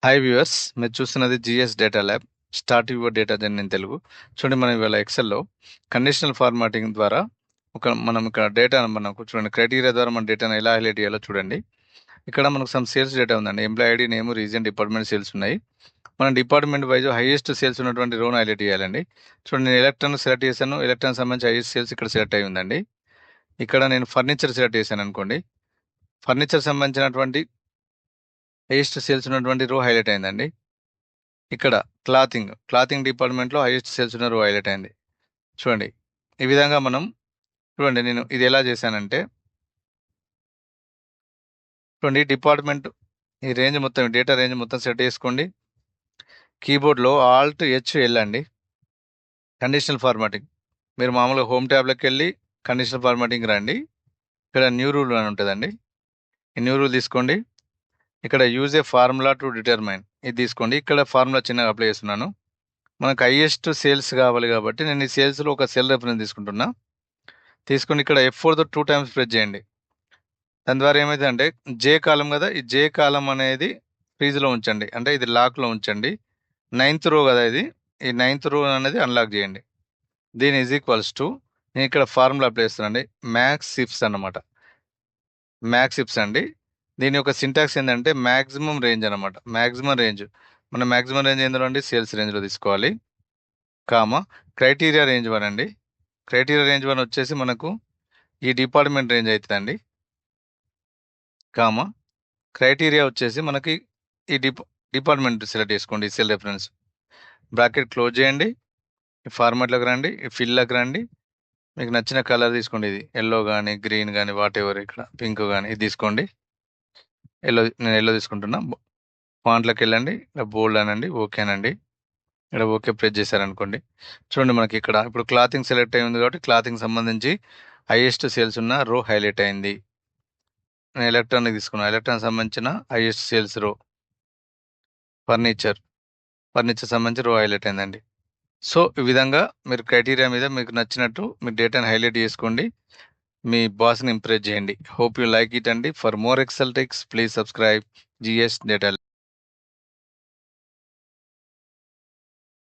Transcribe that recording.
Hi viewers, మీరు చూస్తున్నది GS data lab. Start your data journey in Telugu. చూడండి, మనం ఇవాళ ఎక్సెల్లో కండిషనల్ ఫార్మాటింగ్ ద్వారా మనం ఇక్కడ డేటా మనకు చూడండి, క్రైటీరియా ద్వారా మన డేటాను ఎలా హైలైట్ చేయాలో చూడండి. ఇక్కడ మనకు సమ్ సేల్స్ డేటా ఉందండి. Employee ID, name, region, department sales ఉన్నాయి. మనం డిపార్ట్మెంట్ వైజ్ హైయెస్ట్ సేల్స్ ఉన్నటువంటి రోను హైలైట్ చేయాలండి. చూడండి, నేను ఎలక్ట్రాన్ సెలెక్ట్ చేశాను. ఎలక్ట్రాన్ సంబంధించి హైయెస్ట్ సేల్స్ ఇక్కడ సెలెక్ట్ అయి ఉందండి. ఇక్కడ నేను ఫర్నిచర్ సెలెక్ట్ చేశాను అనుకోండి. ఫర్నిచర్ సంబంధించినటువంటి హైయెస్ట్ సేల్స్ ఉన్నటువంటి రో హైలైట్ అయిందండి. ఇక్కడ క్లాతింగ్ డిపార్ట్మెంట్లో హైయెస్ట్ సేల్స్ ఉన్న రో హైలైట్ అయింది. చూడండి, ఈ విధంగా మనం చూడండి, నేను ఇది ఎలా చేశానంటే చూడండి, డిపార్ట్మెంట్ ఈ రేంజ్ మొత్తం, డేటా రేంజ్ మొత్తం సెట్ చేసుకోండి. కీబోర్డ్లో ఆల్ట్ హెచ్ వెళ్ళండి. కండిషనల్ ఫార్మాటింగ్, మీరు మామూలుగా హోమ్ ట్యాబ్లోకి వెళ్ళి కండిషనల్ ఫార్మాటింగ్ రండి. ఇక్కడ న్యూ రూల్ అని ఉంటుందండి. ఈ న్యూ రూల్ తీసుకోండి. ఇక్కడ use a formula to determine ఇది తీసుకోండి. ఇక్కడ ఫార్ములా చిన్నగా అప్లై చేస్తున్నాను. మనకు హైయెస్ట్ సేల్స్ కావాలి కాబట్టి నేను ఈ సేల్స్లో ఒక సెల్ రెఫరెన్స్ తీసుకుంటున్నా. తీసుకుని ఇక్కడ F4తో 2 టైమ్స్ ప్రెస్ చేయండి. దాని ద్వారా ఏమైందంటే జే కాలం కదా, ఈ జే కాలం అనేది ఫ్రీజ్లో ఉంచండి, అంటే ఇది లాక్లో ఉంచండి. 9th రో కదా ఇది, ఈ 9th రో అనేది అన్లాక్ చేయండి. దీని ఈజ్ ఈక్వల్స్ టు, నేను ఇక్కడ ఫార్ములా అప్లై చేస్తానండి, మ్యాక్స్ ఇఫ్స్ అన్నమాట. మ్యాక్స్ ఇఫ్స్ అండి. దీని యొక్క సింటాక్స్ ఏంటంటే మ్యాక్సిమం రేంజ్ అనమాట. మ్యాక్సిమం రేంజ్, మన మ్యాక్సిమం రేంజ్ ఎందులో అండి, సేల్స్ రేంజ్లో తీసుకోవాలి. క్రైటీరియా రేంజ్ 1 అండి. క్రైటీరియా రేంజ్ 1 వచ్చేసి మనకు ఈ డిపార్ట్మెంట్ రేంజ్ అవుతుందండి. క్రైటీరియా వచ్చేసి మనకి ఈ డిపార్ట్మెంట్ సెలెక్ట్ చేసుకోండి. ఈ సెల్ రెఫరెన్స్ బ్రాకెట్ క్లోజ్ చేయండి. ఈ ఫార్మాట్లోకి రండి, ఈ ఫిల్లోకి రండి. మీకు నచ్చిన కలర్ తీసుకోండి. ఇది ఎల్లో కానీ గ్రీన్ కానీ వాట్ ఎవర్, ఇక్కడ పింక్ కానీ ఇది తీసుకోండి. నేను ఎల్లో తీసుకుంటున్నా. ఫాంట్లోకి వెళ్ళండి, ఇక్కడ బోల్డ్ అనండి, ఓకేనండి. ఇక్కడ ఓకే ప్రెస్ చేశారనుకోండి. చూడండి, మనకి ఇక్కడ ఇప్పుడు క్లాతింగ్ సెలెక్ట్ అయి ఉంది కాబట్టి క్లాతింగ్ సంబంధించి హైయెస్ట్ సేల్స్ ఉన్న రో హైలైట్ అయింది. నేను ఎలక్ట్రానిక్ తీసుకున్నాను. ఎలక్ట్రానిక్ సంబంధించిన హైయెస్ట్ సేల్స్ రో. ఫర్నిచర్ సంబంధించి రో హైలైట్ అయిందండి. సో ఈ విధంగా మీరు క్రైటీరియా మీద మీకు నచ్చినట్టు మీ డేటాని హైలైట్ చేసుకోండి. మీ బాస్ని ఇంప్రెస్ చేయండి. హోప్ యూ లైక్ ఇట్ అండి. For more Excel tips please subscribe GS data.